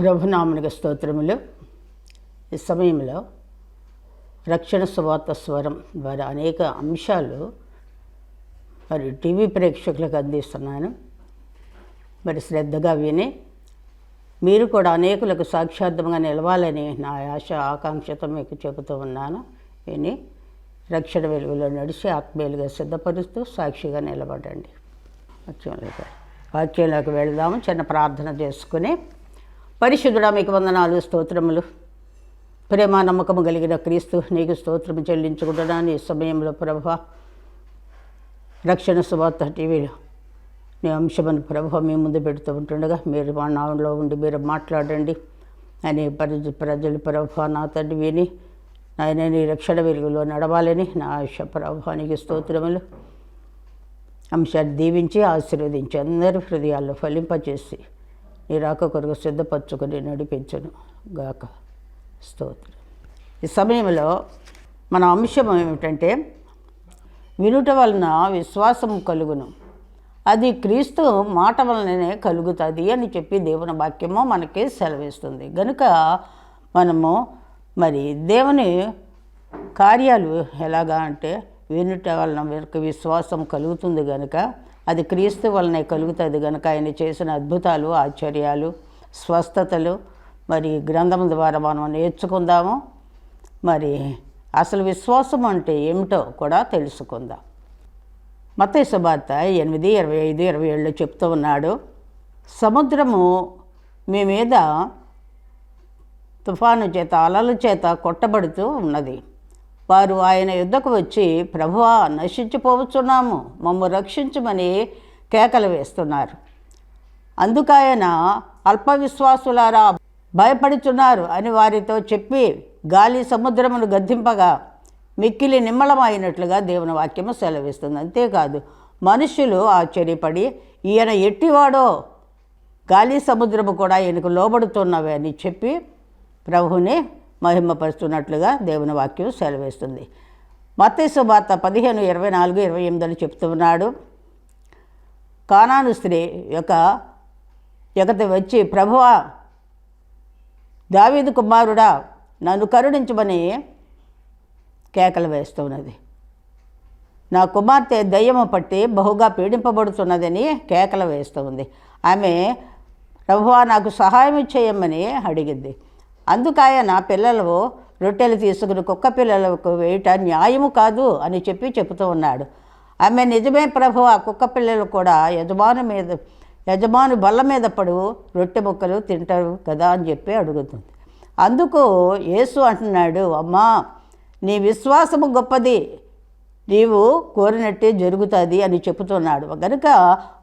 ప్రభునామనికి స్తోత్రములు. ఈ సమయంలో రక్షణ సువార్త స్వరం ద్వారా అనేక అంశాలు మరి టీవీ ప్రేక్షకులకు అందిస్తున్నాను. మరి శ్రద్ధగా విని మీరు కూడా అనేకులకు సాక్షాత్తంగా నిలవాలని నా ఆశ ఆకాంక్షతో మీకు చెబుతూ ఉన్నాను. విని రక్షణ వెలుగులో నడిచి ఆత్మీయులుగా సిద్ధపరుస్తూ సాక్షిగా నిలబడండి. వాక్యంలోకి వెళదాము. చిన్న ప్రార్థన చేసుకుని, పరిశుద్ధుడా మీకు వందనాలు, స్తోత్రములు. ప్రేమ నమ్మకము కలిగిన క్రీస్తు నీకు స్తోత్రము చెల్లించుకుంటున్నాను. ఈ సమయంలో ప్రభువా, రక్షణ సువార్త టీవీలో నీ అంశమని ప్రభువా మీ ముందు పెడుతూ ఉంటుండగా మీరు మా నామంలో ఉండి మీరు మాట్లాడండి అని ప్రజలు ప్రభువా నా తండ్రి విని ఆయన నీ రక్షణ వెలుగులో నడవాలని నా ఆశ. ప్రభువా నీకు స్తోత్రములు. అంశాన్ని దీవించి ఆశీర్వదించి అందరి హృదయాల్లో ఫలింపచేసి నీ రాక కొరకు సిద్ధపరచుకొని నడిపించను గాక. స్తోత్రం. ఈ సమయంలో మన అంశం ఏమిటంటే, వినుట వలన విశ్వాసం కలుగును, అది క్రీస్తు మాట వలననే కలుగుతుంది అని చెప్పి దేవుని వాక్యము మనకి సెలవిస్తుంది. కనుక మనము మరి దేవుని కార్యాలు ఎలాగా అంటే, వినుట వలన వీరికి విశ్వాసం కలుగుతుంది కనుక అది క్రీస్తు వలనే కలుగుతుంది కనుక ఆయన చేసిన అద్భుతాలు, ఆశ్చర్యాలు, స్వస్థతలు మరి గ్రంథం ద్వారా మనం నేర్చుకుందాము. మరి అసలు విశ్వాసం అంటే ఏమిటో కూడా తెలుసుకుందాం. మత్తయి సువార్త 8:25-27 చెప్తూ ఉన్నాడు, సముద్రము మీ మీద తుఫాను చేత అలల చేత కొట్టబడుతూ ఉన్నది. వారు ఆయన యుద్ధకు వచ్చి, ప్రభువా నశించిపోవచ్చున్నాము, మమ్ము రక్షించమని కేకలు వేస్తున్నారు. అందుకైన అల్పవిశ్వాసులారా భయపడుచున్నారు అని వారితో చెప్పి గాలి సముద్రమును గద్దింపగా మిక్కిలి నిమ్మళమైనట్లుగా దేవుని వాక్యము సెలవిస్తుంది. అంతేకాదు, మనుష్యులు ఆశ్చర్యపడి ఈయన ఎట్టివాడో, గాలి సముద్రము కూడా ఈయనకు లోబడుతున్నవే అని చెప్పి ప్రభువుని మహిమపరుస్తున్నట్లుగా దేవుని వాక్యం సెలవిస్తుంది. మత్తయి సువార్త 15:24-28 చెప్తూ ఉన్నాడు, కానాను స్త్రీ యొక్కతి వచ్చి, ప్రభువా దావీదు కుమారుడా నన్ను కరుణించమని కేకలు వేస్తున్నది. నా కుమార్తె దయ్యము పట్టి బహుగా పీడింపబడుతున్నదని కేకలు వేస్తూ ఉంది. ఆమె ప్రభువా నాకు సహాయం చేయమని అడిగింది. అందుకాయన పిల్లలు రొట్టెలు తీసుకుని కుక్క పిల్లలకు వేయట న్యాయము కాదు అని చెప్పి చెబుతూ ఉన్నాడు. ఆమె నిజమే ప్రభువా, కుక్క పిల్లలు కూడా యజమాను బల్ల మీద పడు రొట్టె ముక్కలు తింటారు కదా అని చెప్పి అడుగుతుంది. అందుకు యేసు అంటున్నాడు, అమ్మా నీ విశ్వాసము గొప్పది, నీవు కోరినట్టే జరుగుతుంది అని చెబుతున్నాడు. కనుక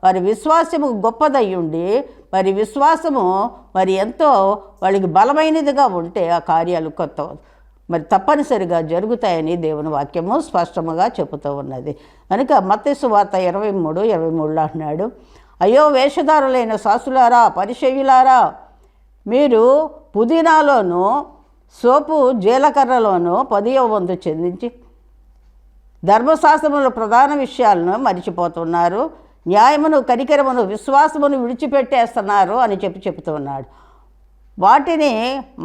వారి విశ్వాసము గొప్పదయ్యుండి మరి విశ్వాసము మరి ఎంతో వాళ్ళకి బలమైనదిగా ఉంటే ఆ కార్యాలు మరి తప్పనిసరిగా జరుగుతాయని దేవుని వాక్యము స్పష్టముగా చెబుతూ ఉన్నది. కనుక మత్తయి సువార్త 23:23 అంటున్నాడు, అయ్యో వేషధారులైన శాస్త్రులారా, పరిసయ్యులారా, మీరు పుదీనాలోను సోపు జీలకర్రలోను 10వ వంతు చెందించి ధర్మశాస్త్రముల ప్రధాన విషయాలను మరిచిపోతున్నారు, న్యాయమును, కనికరమును, విశ్వాసమును విడిచిపెట్టేస్తున్నారు అని చెప్తూ ఉన్నాడు. వాటిని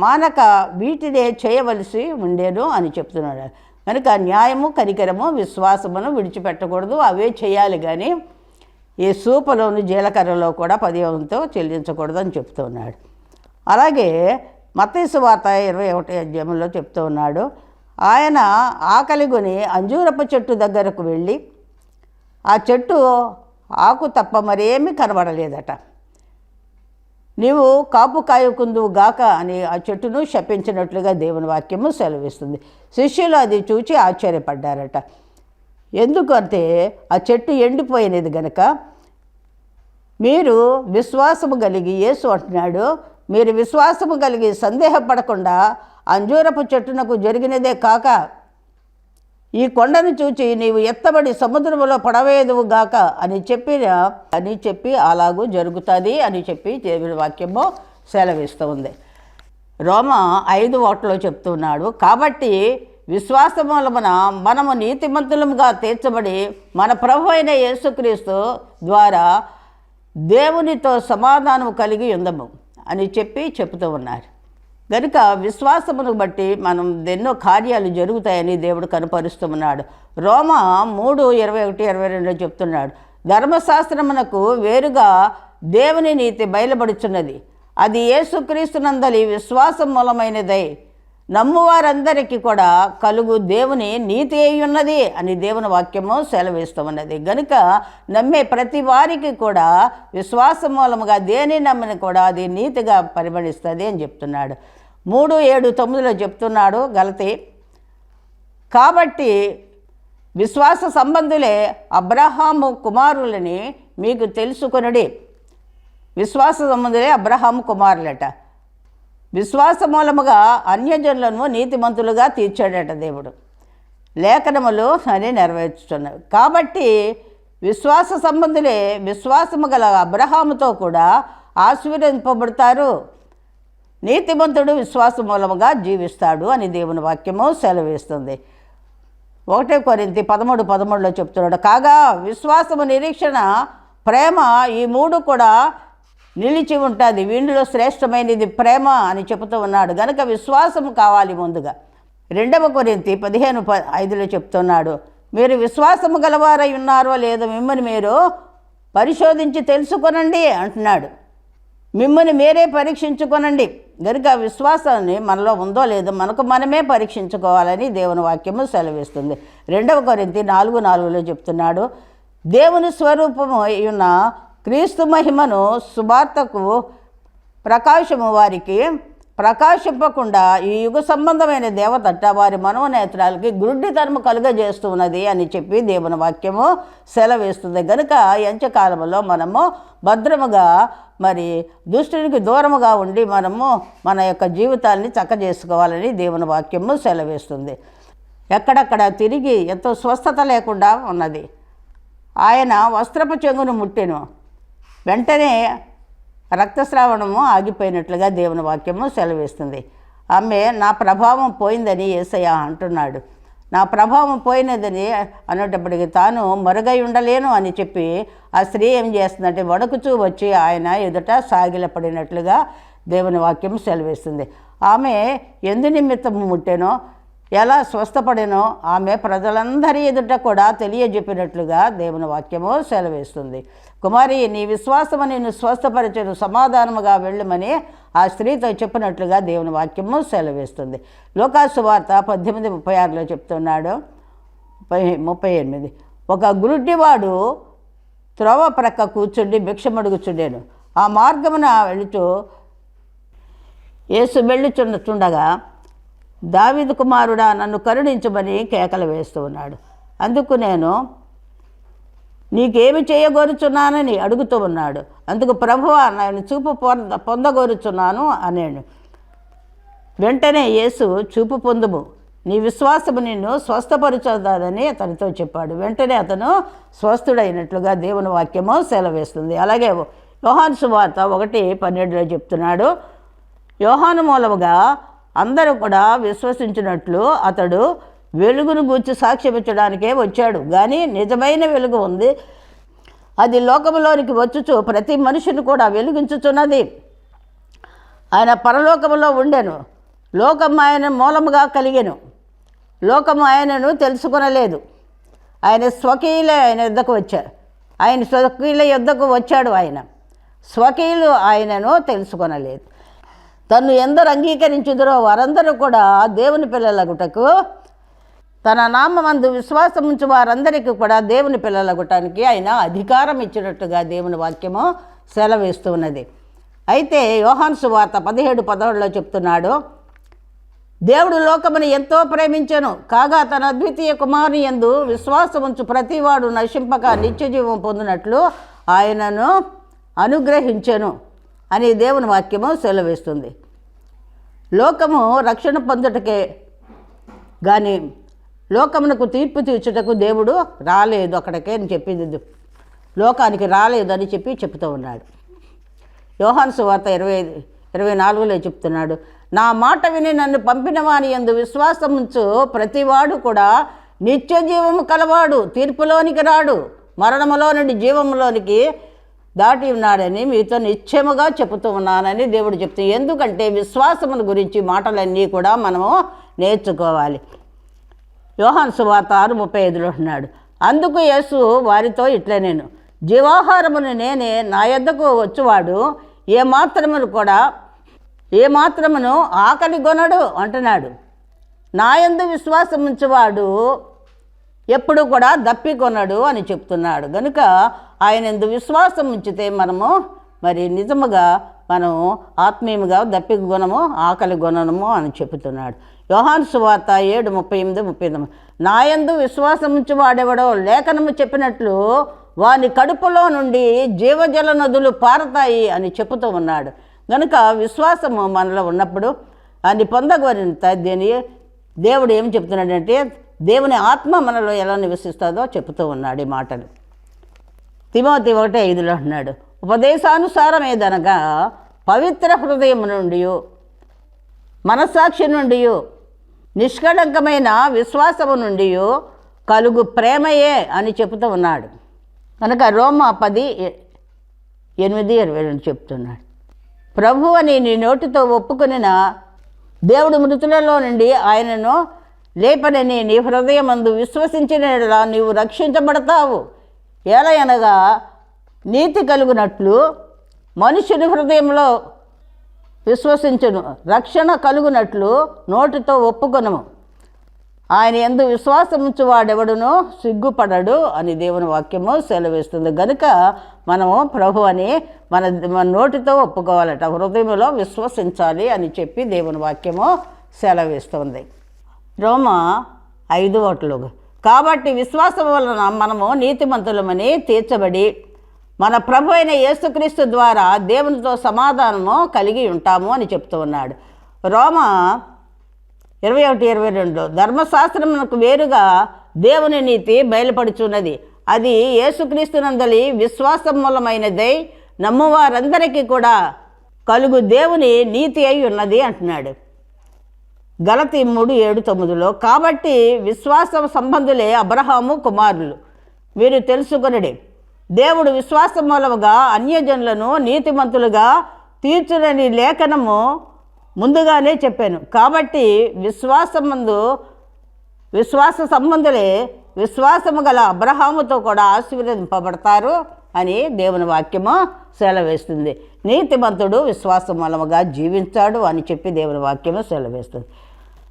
మానక వీటినే చేయవలసి ఉండేను అని చెప్తున్నాడు. కనుక న్యాయము, కనికరము, విశ్వాసమును విడిచిపెట్టకూడదు, అవే చేయాలి. కానీ ఈ సూపలోను జీలకర్రలో కూడా 10వ వంతు చెల్లించకూడదు అని చెప్తూ ఉన్నాడు. అలాగే మత్తయి సువార్త 21 చెప్తూ ఉన్నాడు, ఆయన ఆకలిగొని అంజూరపు చెట్టు దగ్గరకు వెళ్ళి ఆ చెట్టు ఆకు తప్ప మరేమీ కనబడలేదట. నీవు కాపు కాయకుందువు గాక అని ఆ చెట్టును శపించినట్లుగా దేవుని వాక్యము సెలవిస్తుంది. శిష్యులు అది చూచి ఆశ్చర్యపడ్డారట. ఎందుకంటే ఆ చెట్టు ఎండిపోయినది గనక. మీరు విశ్వాసము కలిగి, యేసు అంటున్నాడు, మీరు విశ్వాసము కలిగి సందేహపడకుండా అంజూరపు చెట్టునకు జరిగినదే కాక ఈ కొండను చూచి నీవు ఎత్తబడి సముద్రములో పడవేదువు గాక అని చెప్పి అలాగూ జరుగుతుంది అని చెప్పి దేవుని వాక్యము సెలవిస్తూ ఉంది. రోమా 5:1 చెప్తున్నాడు, కాబట్టి విశ్వాసం వలన మనము నీతిమంతులముగా తీర్చబడి మన ప్రభు అయిన యేసుక్రీస్తు ద్వారా దేవునితో సమాధానము కలిగి ఉందము. అని చెప్తూ ఉన్నారు. కనుక విశ్వాసమును బట్టి మనం ఎన్నో కార్యాలు జరుగుతాయని దేవుడు కనపరుస్తూ ఉన్నాడు. రోమా 3:21-22 చెప్తున్నాడు, ధర్మశాస్త్రమునకు వేరుగా దేవుని నీతి బయలుపడుచున్నది, అది యేసుక్రీస్తునందలి విశ్వాసం మూలమైనదై నమ్మువారందరికీ కూడా కలుగు దేవుని నీతి అయి ఉన్నది అని దేవుని వాక్యము సెలవిస్తూ ఉన్నది. కనుక నమ్మే ప్రతి వారికి కూడా విశ్వాసం మూలముగా దేని నమ్మిన కూడా అది నీతిగా పరిగణిస్తుంది అని చెప్తున్నాడు. 3:7-9 చెప్తున్నాడు గలతీ, కాబట్టి విశ్వాస సంబంధులే అబ్రహాము కుమారులని మీకు తెలుసుకొనుడి. విశ్వాస సంబంధులే అబ్రహాము కుమారులట. విశ్వాస మూలముగా అన్యజనులను నీతిమంతులుగా తీర్చాడట దేవుడు. లేఖనములు అని నెరవేర్చుతున్నవి. కాబట్టి విశ్వాస సంబంధులే విశ్వాసము గల అబ్రహాముతో కూడా ఆశీర్వదింపబడతారు. నీతిమంతుడు విశ్వాస మూలముగా జీవిస్తాడు అని దేవుని వాక్యము సెలవిస్తుంది. 1 కొరింథీ 13:13 చెప్తున్నాడు, కాగా విశ్వాసము, నిరీక్షణ, ప్రేమ ఈ 3 కూడా నిలిచి ఉంటుంది, వీటిలో శ్రేష్టమైనది ప్రేమ అని చెబుతూ ఉన్నాడు. కనుక విశ్వాసం కావాలి ముందుగా. 2 కొరింథీ 15:5 చెప్తున్నాడు, మీరు విశ్వాసము గలవారై ఉన్నారో లేదో మిమ్మల్ని మీరు పరిశోధించి తెలుసుకొనండి అంటున్నాడు. మిమ్మల్ని మీరే పరీక్షించుకొనండి. కనుక విశ్వాసాన్ని మనలో ఉందో లేదో మనకు మనమే పరీక్షించుకోవాలని దేవుని వాక్యము సెలవిస్తుంది. 2 కొరింథీ 4:4 చెప్తున్నాడు, దేవుని స్వరూపము ఉన్న క్రీస్తు మహిమను సువార్తకు ప్రకాశము వారికి ప్రకాశింపకుండా ఈ యుగ సంబంధమైన దేవతట్ట వారి మనోనేత్రాలకి గుడ్డితనము కలుగజేస్తూ ఉన్నది అని చెప్పి దేవుని వాక్యము సెలవిస్తుంది. కనుక ఎంచకాలంలో మనము భద్రముగా మరి దుష్టునికి దూరముగా ఉండి మనము మన యొక్క జీవితాన్ని చక్కజేసుకోవాలని దేవుని వాక్యము సెలవిస్తుంది. ఎక్కడక్కడ తిరిగి ఎంతో స్వస్థత లేకుండా ఉన్నది. ఆయన వస్త్రపు చెంగును ముట్టెను, వెంటనే రక్తస్రావణము ఆగిపోయినట్లుగా దేవుని వాక్యము సెలవిస్తుంది. ఆమె నా ప్రభావం పోయిందని యేసయ్య అంటున్నాడు. నా ప్రభావం పోయినదని అనేటప్పటికి తాను మరుగై ఉండలేను అని చెప్పి ఆ స్త్రీ ఏం చేస్తుందంటే వణకుచూ వచ్చి ఆయన ఎదుట సాగిలపడినట్లుగా దేవుని వాక్యం సెలవిస్తుంది. ఆమె ఎందు నిమిత్తం ముట్టెనో, ఎలా స్వస్థపడినో ఆమె ప్రజలందరి ఎదుట కూడా తెలియజెప్పినట్లుగా దేవుని వాక్యము సెలవిస్తుంది. కుమారి, నీ విశ్వాసము నిన్ను స్వస్థపరచను, సమాధానముగా వెళ్ళమని ఆ స్త్రీతో చెప్పినట్లుగా దేవుని వాక్యము సెలవిస్తుంది. లోకాసు వార్త 18:36 చెప్తున్నాడు. 38 ఒక గురుడ్డివాడు త్రోవ ప్రక్క కూర్చుండి భిక్షమడుగుచుండెను. ఆ మార్గమున వెళుతూ యేసు వెళ్ళుచుండగా, దావీదు కుమారుడా నన్ను కరుణించమని కేకలు వేస్తూ ఉన్నాడు. అందుకు నేను నీకేమి చేయగోరుచున్నానని అడుగుతూ ఉన్నాడు. అందుకు ప్రభువా నేను చూపు పొందగోరుచున్నాను అనేను. వెంటనే యేసు చూపు పొందుము, నీ విశ్వాసము నిన్ను స్వస్థపరుచుదని అతనితో చెప్పాడు. వెంటనే అతను స్వస్థుడైనట్లుగా దేవుని వాక్యము సెలవేస్తుంది. అలాగే యోహాను సువార్త 1:12 చెప్తున్నాడు, యోహాను మూలముగా అందరూ కూడా విశ్వసించినట్లు అతడు వెలుగును గూర్చి సాక్ష్యమిచ్చడానికే వచ్చాడు. కానీ నిజమైన వెలుగు ఉంది, అది లోకములోనికి వచ్చుచు ప్రతి మనిషిని కూడా వెలిగించుచున్నది. ఆయన పరలోకములో ఉండెను, లోకం ఆయన మూలముగా కలిగెను, లోకము ఆయనను తెలుసుకొనలేదు. ఆయన స్వకీయులే ఆయన యుద్ధకు వచ్చారు, ఆయన స్వకీయుల యుద్ధకు వచ్చాడు. ఆయన స్వకీయులు ఆయనను తెలుసుకొనలేదు. తను ఎందరు అంగీకరించుదరో వారందరూ కూడా దేవుని పిల్లలగుటకు, తన నామమందు విశ్వాసం ఉంచు వారందరికీ కూడా దేవుని పిల్లలగుటానికి ఆయన అధికారం ఇచ్చినట్టుగా దేవుని వాక్యము సెలవిస్తూ ఉన్నది. అయితే యోహాను సువార్త 17:17 చెప్తున్నాడు, దేవుడు లోకమును ఎంతో ప్రేమించెను, కాగా తన అద్వితీయ కుమారుని యందు విశ్వాసం ఉంచు ప్రతివాడు నశింపక నిత్యజీవం పొందినట్లు ఆయనను అనుగ్రహించెను అని దేవుని వాక్యము సెలవిస్తుంది. లోకము రక్షణ పొందుటకే కానీ లోకమునకు తీర్పు తీర్చుటకు దేవుడు రాలేదు అక్కడికే అని చెప్పింది, లోకానికి రాలేదు అని చెప్తూ ఉన్నాడు. యోహాను సువార్త 20:24 చెప్తున్నాడు, నా మాట విని నన్ను పంపిన వాని యందు విశ్వాసం ఉంచు ప్రతివాడు కూడా నిత్య జీవము కలవాడు, తీర్పులోనికి రాడు, మరణములో నుండి జీవములోనికి దాటి ఉన్నాడని మీతో నిశ్చయముగా చెబుతూ ఉన్నానని దేవుడు చెప్తుంది. ఎందుకంటే విశ్వాసముల గురించి మాటలన్నీ కూడా మనము నేర్చుకోవాలి. యోహాను సువార్త 6:35 అంటున్నాడు, అందుకు యేసు వారితో ఇట్లా, నేను జీవాహారమును నేనే, నా యొద్దకు వచ్చువాడు ఏమాత్రమును ఆకలి కొనడు అంటున్నాడు. నా యందు విశ్వాసం ఉంచువాడు ఎప్పుడు కూడా దప్పికొనడు అని చెప్తున్నాడు. కనుక ఆయన యందు విశ్వాసం ఉంచితే మనము మరి నిజముగా మనం ఆత్మీయముగా దప్పిక గుణము ఆకలి గుణము అని చెబుతున్నాడు. యోహాను సువార్త 7:38 నా యందు విశ్వాసం ఉంచువాడెవడో లేఖనము చెప్పినట్లు వాని కడుపులో నుండి జీవజల నదులు పారతాయి అని చెబుతూ ఉన్నాడు. కనుక విశ్వాసము మనలో ఉన్నప్పుడు అని పొందగోరినంత దేవుడు ఏం చెప్తున్నాడంటే దేవుని ఆత్మ మనలో ఎలా నివసిస్తుందో చెబుతూ ఉన్నాడు ఈ మాటలు. తిమోతి 1:5 అంటున్నాడు, ఉపదేశానుసారం ఏదనగా పవిత్ర హృదయం నుండి మనస్సాక్షి నుండి నిష్కళంకమైన విశ్వాసము నుండి కలుగు ప్రేమయే అని చెబుతూ ఉన్నాడు. కనుక రోమా 10:8-22 చెప్తున్నాడు, ప్రభు అని నీ నోటితో ఒప్పుకొనిన దేవుడు మృతులలో నుండి ఆయనను లేపనని నీ హృదయమందు విశ్వసించిన యెడల నీవు రక్షించబడతావు. ఎలయనగా నీతి కలుగునట్లు మనుషుని హృదయంలో విశ్వసించును, రక్షణ కలుగునట్లు నోటితో ఒప్పుకొనుము. ఆయన యందు విశ్వాసముంచువాడెవడునో సిగ్గుపడడు అని దేవుని వాక్యము సెలవిస్తుంది. కనుక మనము ప్రభు అని మన నోటితో ఒప్పుకోవాలట, హృదయంలో విశ్వసించాలి అని చెప్పి దేవుని వాక్యము సెలవిస్తుంది. రోమా 5:1 కాబట్టి విశ్వాసం వలన మనము నీతిమంతులమని తీర్చబడి మన ప్రభు అయిన యేసుక్రీస్తు ద్వారా దేవునితో సమాధానము కలిగి ఉంటాము అని చెప్తూ ఉన్నాడు. రోమా 21:22 ధర్మశాస్త్రమునకు వేరుగా దేవుని నీతి బయలుపడుచున్నది, అది యేసుక్రీస్తునందలి విశ్వాసం మూలమైనదై నమ్మువారందరికీ కూడా కలుగు దేవుని నీతి అయి ఉన్నది అంటున్నాడు. గలతీ 3:7-9 కాబట్టి విశ్వాస సంబంధులే అబ్రహాము కుమారులు వీరు తెలుసుకొనడి, దేవుడు విశ్వాసం మూలముగా అన్యజనులను నీతిమంతులుగా తీర్చునని లేఖనము ముందుగానే చెప్పాను. కాబట్టి విశ్వాస సంబంధులే విశ్వాసము గల అబ్రహాముతో కూడా ఆశీర్వదింపబడతారు అని దేవుని వాక్యము సెలవేస్తుంది. నీతిమంతుడు విశ్వాసం మూలముగా జీవించాడు అని చెప్పి దేవుని వాక్యము సెలవేస్తుంది.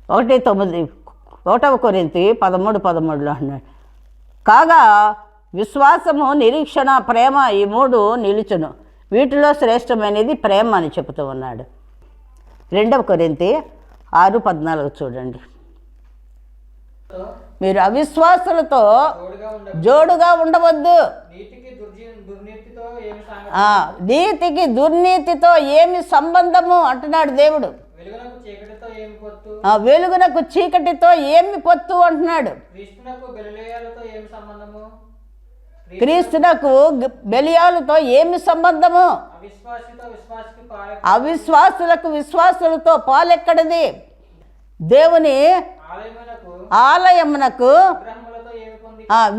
1 కొరింథీ 13:13 అన్నాడు, కాగా విశ్వాసము, నిరీక్షణ, ప్రేమ ఈ 3 నిలుచును, వీటిలో శ్రేష్టమైనది ప్రేమ అని చెబుతూ ఉన్నాడు. 2 కొరింథీ 6:14 చూడండి, మీరు అవిశ్వాసులతో జోడుగా ఉండవద్దు, నీతికి దుర్నీతితో ఏమి సంబంధము అంటున్నాడు దేవుడు. వెలుగునకు చీకటితో ఏమి పొత్తు అంటున్నాడు. క్రీస్తునకు బెలియాలతో ఏమి సంబంధము. అవిశ్వాసులకు విశ్వాసులతో పాలెక్కడిది. దేవుని ఆలయమునకు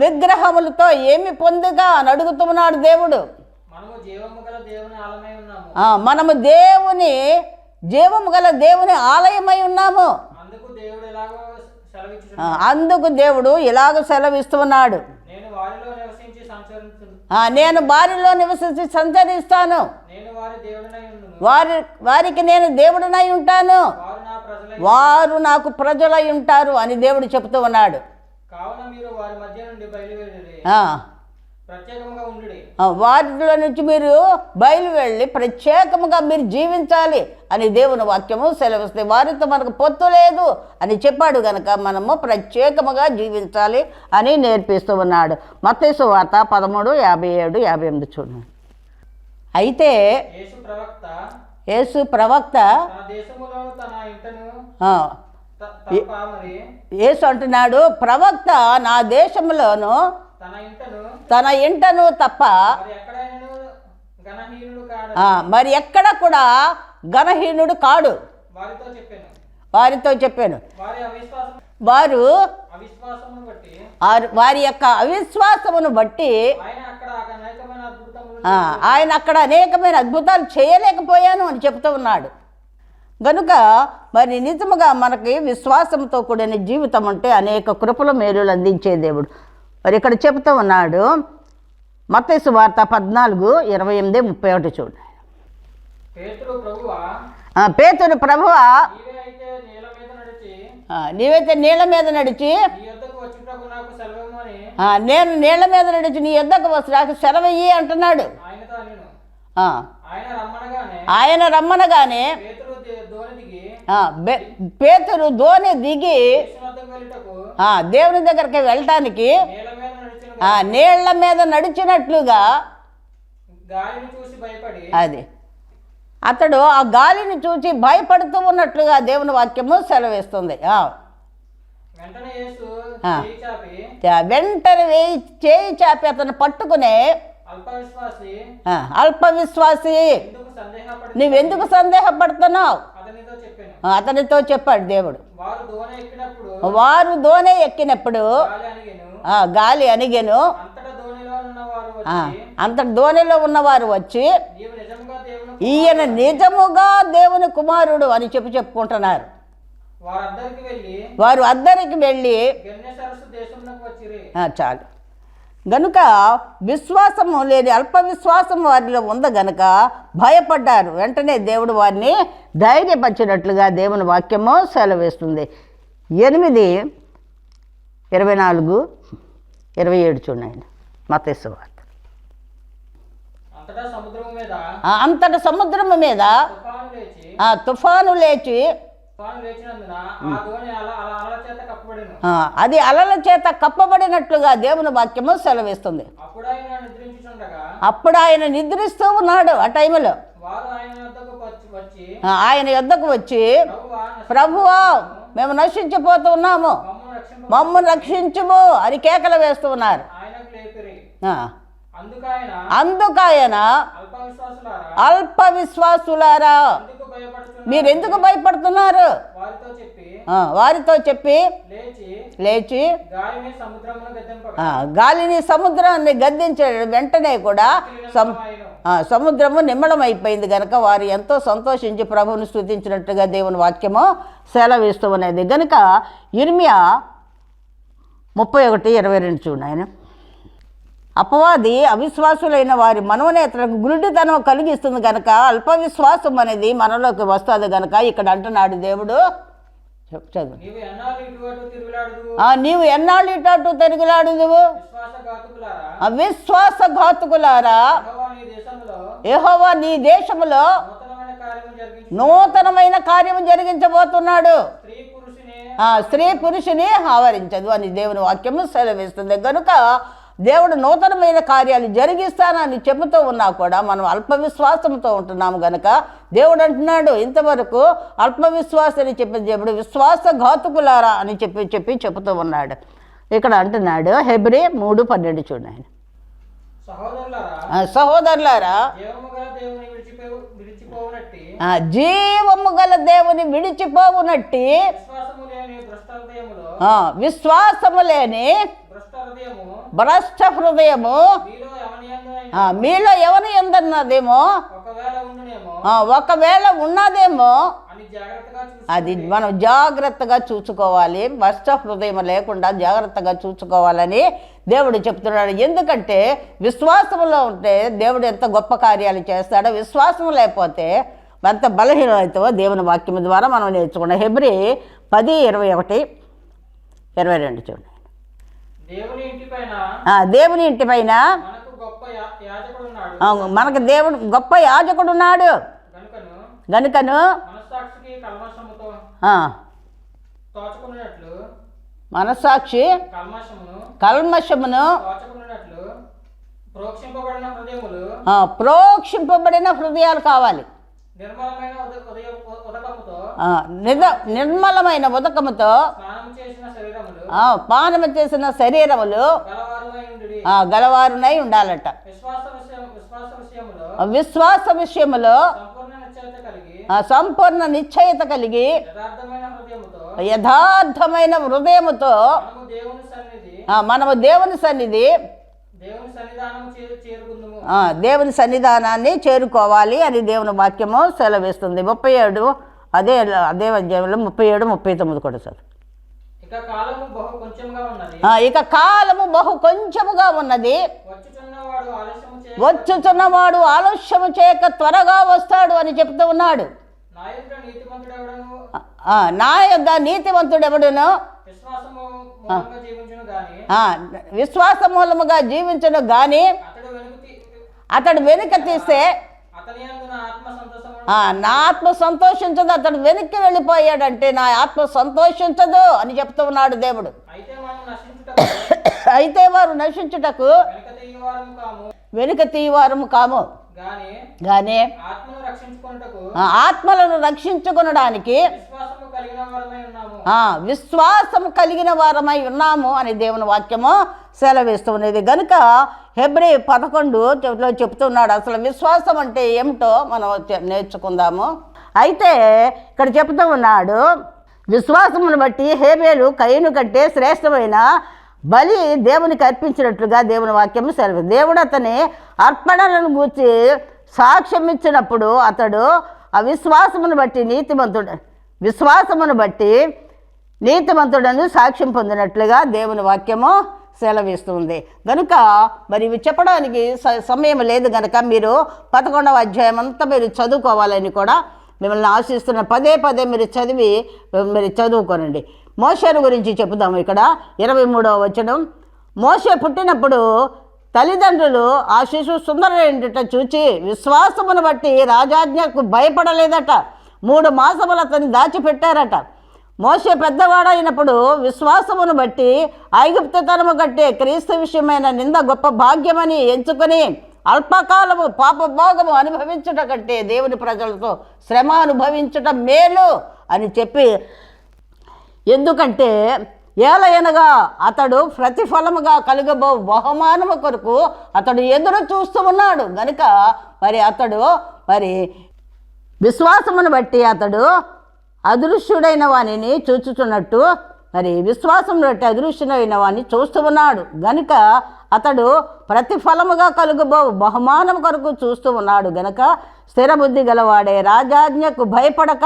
విగ్రహములతో ఏమి పొందుగా అని అడుగుతున్నాడు దేవుడు. మనము జీవము గల దేవుని ఆలయమై ఉన్నాము. అందుకు దేవుడు ఇలాగ సెలవిస్తున్నాడు, నేను వారిలో నివసించి సంచరిస్తాను, వారికి నేను దేవుడినై ఉంటాను, వారు నాకు ప్రజలై ఉంటారు అని దేవుడు చెప్తూ ఉన్నాడు. వారిలో నుంచి మీరు బయలు వెళ్ళి ప్రత్యేకముగా మీరు జీవించాలి అని దేవుని వాక్యము సెలవిస్తే, వారితో మనకు పొత్తు లేదు అని చెప్పాడు కనుక మనము ప్రత్యేకముగా జీవించాలి అని నేర్పిస్తూ ఉన్నాడు. మత్తయి సువార్త 13:57-58 చూడండి. అయితే యేసు ప్రవక్త యేసు అంటున్నాడు, ప్రవక్త నా దేశంలోను తన ఇంటను తప్ప మరి ఎక్కడ కూడా ఘనహీనుడు కాడు. వారితో చెప్పాను, వారి యొక్క అవిశ్వాసమును బట్టి ఆయన అక్కడ అనేకమైన అద్భుతాలు చేయలేకపోయాను అని చెప్తూ ఉన్నాడు. గనుక మరి నిజముగా మనకి విశ్వాసంతో కూడిన జీవితం అంటే అనేక కృపల మేలులు అందించే దేవుడు. మరి ఇక్కడ చెప్తూ ఉన్నాడు మత్తయి సువార్త 14:28-31 చూడండి. పేతురు ప్రభువా, నీవైతే నీళ్ళ మీద నడిచి నేను నీళ్ళ మీద నడిచి నీ యొద్దకు నాకు సెలవయ్యి అంటున్నాడు. ఆయన రమ్మనగానే పేతురు దోణి దిగి దేవుని దగ్గరికి వెళ్ళటానికి నీళ్ల మీద నడిచినట్లుగా అది అతడు ఆ గాలిని చూసి భయపడుతూ ఉన్నట్లుగా దేవుని వాక్యము సెలవిస్తుంది. వెంటనే చేయి చాపి అతను పట్టుకునే, అల్ప విశ్వాసి నువ్వెందుకు సందేహపడుతున్నావు అతనితో చెప్పాడు దేవుడు. వారు దోణి ఎక్కినప్పుడు గాలి అణిగెను. అంతటి దోణిలో ఉన్నవారు వచ్చి ఈయన నిజముగా దేవుని కుమారుడు అని చెప్పుకుంటున్నారు. వారు అద్దరికి వెళ్ళి చాలు. గనుక విశ్వాసము లేని అల్ప విశ్వాసం వారిలో ఉంది గనుక భయపడ్డారు. వెంటనే దేవుడు వారిని ధైర్యపరిచినట్లుగా దేవుని వాక్యము సెలవేస్తుంది. 8:24-27 చూడండి మత్తయి సువార్త. అంతట సముద్రము మీద తుఫాను లేచి అది అలల చేత కప్పబడినట్లుగా దేవుని వాక్యము సెలవిస్తుంది. అప్పుడు ఆయన నిద్రిస్తూ ఉన్నాడు. ఆ టైంలో ఆయన యొద్దకు వచ్చి, ప్రభువా మేము నశించిపోతున్నాము, మమ్మల్ని రక్షించుము అని కేకలు వేస్తూ ఉన్నారు. అందుకాయన అల్ప విశ్వాసులారా మీరెందుకు భయపడుతున్నారు వారితో చెప్పి లేచి గాలిని సముద్రాన్ని గద్దించాడు. వెంటనే కూడా సముద్రము నిమ్మళమైపోయింది కనుక వారు ఎంతో సంతోషించి ప్రభువుని స్తుతించినట్టుగా దేవుని వాక్యము సెలవిస్తూ ఉన్నది. కనుక ఇర్మియా 31:22 చూడండి. ఆయన అపవాది అవిశ్వాసులైన వారి మనోనేత్రకు గురుడితనం కలిగిస్తుంది కనుక అల్ప విశ్వాసం అనేది మనలోకి వస్తుంది కనుక ఇక్కడ అంటున్నాడు దేవుడు. చదువు. నీవు ఎన్నాళ్ళు ఇటు అటు తిరుగులాడుదువు విశ్వాసఘాతుకులారా, యెహోవా నీ దేశములో నూతనమైన కార్యము జరిగించబోతున్నాడు, స్త్రీ పురుషుని ఆవరించదు అని దేవుని వాక్యము సెలవిస్తుంది. కనుక దేవుడు నూతనమైన కార్యాలు జరిగిస్తానని చెబుతూ ఉన్నా కూడా మనం అల్ప విశ్వాసంతో ఉంటున్నాము కనుక దేవుడు అంటున్నాడు ఇంతవరకు అల్ప విశ్వాసాన్ని చెప్పిన దేవుడు విశ్వాసఘాతుకులారా అని చెబుతూ ఉన్నాడు. ఇక్కడ అంటున్నాడు హెబ్రీ 3:12 చూడండి. సహోదరులారా జీవము గల దేవుని విడిచిపోవునట్టి విశ్వాసము లేని భ్రష్ట హృదయము మీలో ఎవరు ఎందన్నదేమో ఒకవేళ ఉన్నదేమో అది మనం జాగ్రత్తగా చూసుకోవాలి. భ్రష్ట హృదయం లేకుండా జాగ్రత్తగా చూసుకోవాలని దేవుడు చెప్తున్నాడు. ఎందుకంటే విశ్వాసంలో ఉంటే దేవుడు ఎంత గొప్ప కార్యాలు చేస్తాడో, విశ్వాసం లేకపోతే ఎంత బలహీనమైతే దేవుని వాక్యం ద్వారా మనం నేర్చుకున్నాం. హెబ్రీ 10:21-22 చూడండి. దేవుని ఇంటి పైన మనకు దేవుడు గొప్ప యాజకుడు ఉన్నాడు గనుకను మనస్సాక్షి కల్మషమును ప్రోక్షింపబడిన హృదయాలు కావాలి. నిర్మలమైన ఉదకముతో పానము చేసిన శరీరములు గలవారునై ఉండాలట. విశ్వాస విషయములో సంపూర్ణ నిశ్చయత కలిగి యథార్థమైన హృదయముతో మనము దేవుని సన్నిధి దేవుని సన్నిధానాన్ని చేరుకోవాలి అని దేవుని వాక్యము సెలవిస్తుంది. 37 అదే అధ్యాయంలో 37, 39 కూడా సార్. ఇక కాలము బహు కొంచెముగా ఉన్నది, వచ్చుచున్నవాడు ఆలస్యము చేయక త్వరగా వస్తాడు అని చెప్తూ ఉన్నాడు. నా యొద్ద నీతిమంతుడెవడును విశ్వాస మూలముగా జీవించును గాని అతడు వెనుక తీస్తే నా ఆత్మ సంతోషించదు. అతడు వెనక్కి వెళ్ళిపోయాడంటే నా ఆత్మ సంతోషించదు అని చెప్తూ ఉన్నాడు దేవుడు. అయితే వారు నశించుటకు వెనుక తీయవారము కాము గాని ఆత్మలను రక్షించుకొనడానికి విశ్వాసము కలిగిన వారమై ఉన్నాము అని దేవుని వాక్యము సెలవిస్తున్నది. గనుక హెబ్రీ 11 చెప్తున్నాడు. అసలు విశ్వాసం అంటే ఏమిటో మనం నేర్చుకుందాము. అయితే ఇక్కడ చెప్తూ ఉన్నాడు, విశ్వాసమును బట్టి హేబేలు కయీను కంటే శ్రేష్టమైన బలి దేవునికి అర్పించినట్లుగా దేవుని వాక్యము సెలవు. దేవుడు అతని అర్పణలను గూర్చి సాక్ష్యం ఇచ్చినప్పుడు అతడు ఆ విశ్వాసమును బట్టి నీతిమంతుడని సాక్ష్యం పొందినట్లుగా దేవుని వాక్యము సెలవిస్తుంది. కనుక మరి ఇవి చెప్పడానికి సమయం లేదు కనుక మీరు 11వ అధ్యాయం అంతా మీరు చదువుకోవాలని కూడా మిమ్మల్ని ఆశిస్తున్న. పదే మీరు చదువుకోనండి. మోషేను గురించి చెబుదాము. ఇక్కడ 23వ వచనం, మోషే పుట్టినప్పుడు తల్లిదండ్రులు ఆ శిశువు సుందరుడట చూచి విశ్వాసమును బట్టి రాజాజ్ఞకు భయపడలేదట. 3 మాసములు అతన్ని దాచిపెట్టారట. మోషే పెద్దవాడైనప్పుడు విశ్వాసమును బట్టి ఐగుప్తుతనము కట్టే క్రీస్తు విషయమైన నింద గొప్ప భాగ్యమని ఎంచుకొని అల్పకాలము పాపభోగము అనుభవించుట కంటే దేవుని ప్రజలతో శ్రమ అనుభవించుట మేలు అని చెప్పి, ఎందుకంటే ఏలయనగా అతడు ప్రతిఫలముగా కలుగబో బహుమానము కొరకు అతడు ఎదురు చూస్తూ ఉన్నాడు. గనుక అతడు విశ్వాసమును బట్టి అతడు అదృశ్యుడైన వాణిని చూచుచున్నట్టు విశ్వాసం బట్టి అదృశ్యుడైన వాణ్ణి చూస్తూ ఉన్నాడు. గనుక అతడు ప్రతిఫలముగా కలుగబో బహుమానం కొరకు చూస్తూ ఉన్నాడు. గనక స్థిరబుద్ధి గలవాడే రాజాజ్ఞకు భయపడక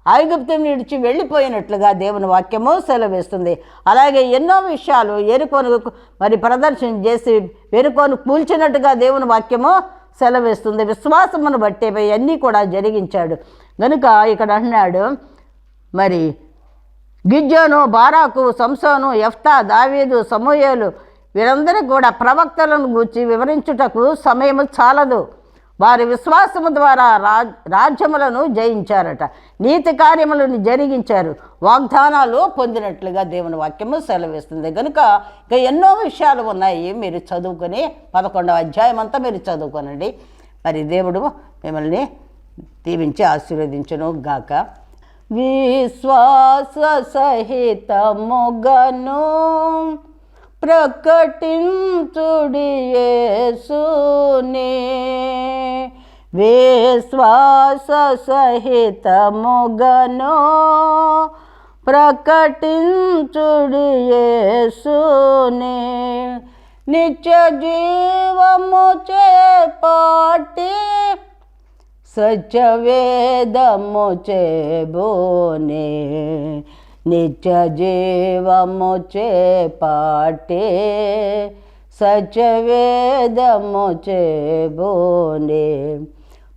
ఐగుప్తుని విడిచి వెళ్ళిపోయినట్లుగా దేవుని వాక్యము సెలవిస్తుంది. అలాగే ఎన్నో విషయాలు ఎరుకోను ప్రదర్శన చేసి ఎరుకోను కూల్చినట్టుగా దేవుని వాక్యము సెలవిస్తుంది. విశ్వాసమును బట్టే అన్నీ కూడా జరిగించాడు. కనుక ఇక్కడ అంటున్నాడు, గిద్యోను, బారాకు, సంసోను, యెఫ్తా, దావీదు, సమూయేలు వీరందరికీ కూడా ప్రవక్తలను గూర్చి వివరించుటకు సమయము చాలదు. వారి విశ్వాసము ద్వారా రాజ్యములను జయించారట, నీతి కార్యములను జరిగించారు, వాగ్దానాలు పొందినట్లుగా దేవుని వాక్యము సెలవిస్తుంది. కనుక ఇక ఎన్నో విషయాలు ఉన్నాయి. మీరు చదువుకొని 11వ అధ్యాయం అంతా మీరు చదువుకోనండి. దేవుడు మిమ్మల్ని దీవించి ఆశీర్వదించును గాక. విశ్వాస సహితముగను ప్రకటించుడి యేసుని, విశ్వాస సహితముగను ప్రకటించుడి యేసుని, నిత్య జీవము చేపాటి సత్యవేదము చేబోనే, నిత్య జీవము చేపాటి సత్యవేదము చేబోనే,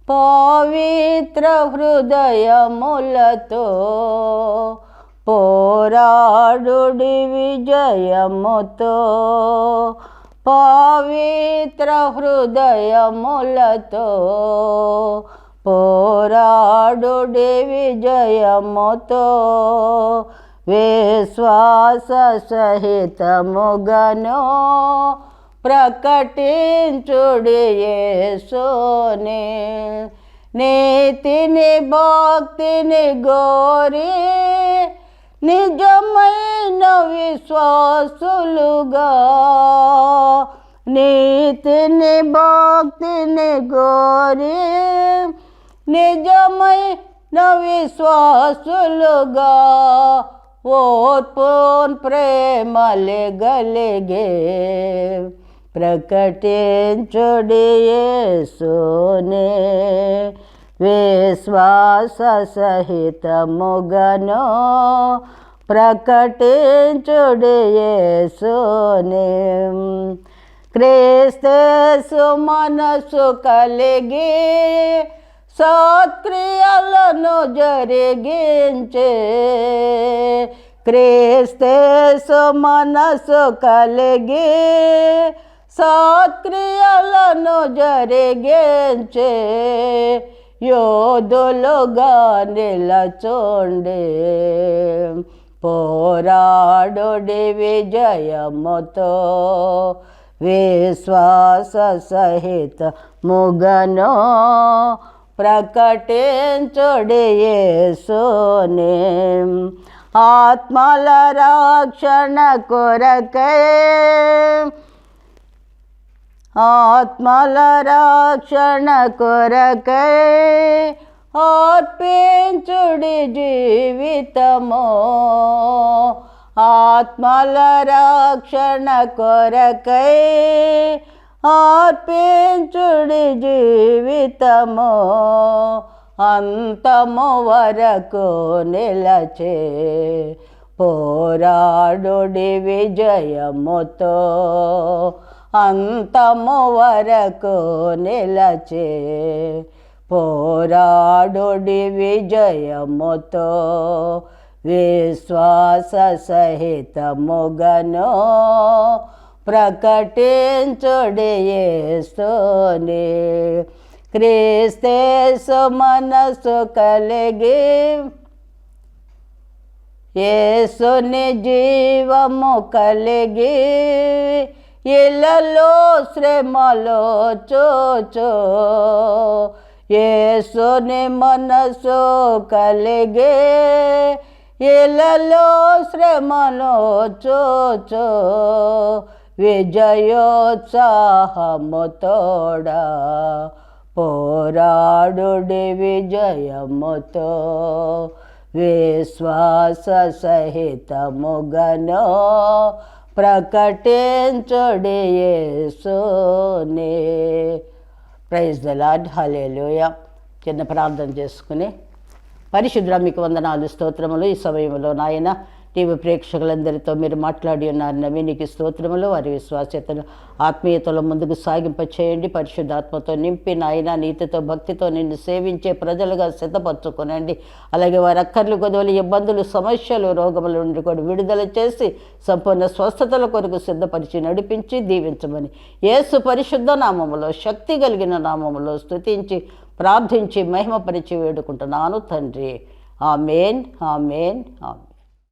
పవిత్ర హృదయములతో పోరాడుడి విజయముతో, పవిత్ర హృదయములతో పోరాడుడి విజయముతో, విశ్వాస సహితముగను ప్రకటించుడి యేసుని, నీతిని భక్తిని గోరి నిజమైన విశ్వాసులుగా, నీతిని భక్తిని గోరి నిజమైన విశ్వాసులుగా, ఓర్పున్ ప్రేమలే గలిగే ప్రకటించుడి యేసునే విశ్వాస సహితముగను ప్రకటించుడి యేసునే క్రీస్తు మనసు కలిగి సత్క్రియలను జరిగించే క్రీస్తు మనసు కలిగి సత్క్రియలను జరిగించే యోధులుగా నిలచోండి పోరాడుడి విజయముతో విశ్వాస సహిత ముగను ప్రకటించుడి యేసునే ఆత్మల రక్షణ కొరకై ఆత్మల రక్షణ కొరకై అర్పించుడి జీవితము ఆత్మల రక్షణ కొరకై అర్పించుడి జీవితము అంతము వరకు నిలచే పోరాడుడి విజయముతో అంతము వరకు నిలచే పోరాడుడి విజయముతో విశ్వాస సహితముగను ప్రకటించుడి యేసునే క్రీస్తు మనసు కలిగి యేసుని జీవము కలిగి ఇలలో శ్రమలో చూచు యేసుని మనసు కలిగి ఇలలో శ్రమలో చూచు విజయోత్సాహముతోడా పోరాడుడి విజయముతో విశ్వాస సహితముగను ప్రకటించుడి యేసునే. Praise the lord. హల్లెలూయా. చిన్న ప్రార్థన చేసుకుని పరిశుద్ధుడా మీకు వందనాలు స్తోత్రములు. ఈ సమయంలో నాయన టీవీ ప్రేక్షకులందరితో మీరు మాట్లాడి ఉన్నారు నవి నీకు స్తోత్రములు. వారి విశ్వాసతను ఆత్మీయతలో ముందుకు సాగింప చేయండి. పరిశుద్ధాత్మతో నింపి నాయన నీతితో భక్తితో నిన్ను సేవించే ప్రజలుగా సిద్ధపరచుకునండి. అలాగే వారి అక్కర్లు గొడవలు ఇబ్బందులు సమస్యలు రోగముల నుండి కూడా విడుదల చేసి సంపూర్ణ స్వస్థతల కొరకు సిద్ధపరిచి నడిపించి దీవించమని యేసు పరిశుద్ధ నామములో శక్తి కలిగిన నామములో స్తుతించి ప్రార్థించి మహిమపరిచి వేడుకుంటున్నాను తండ్రి. ఆమేన్, ఆమేన్, ఆమేన్.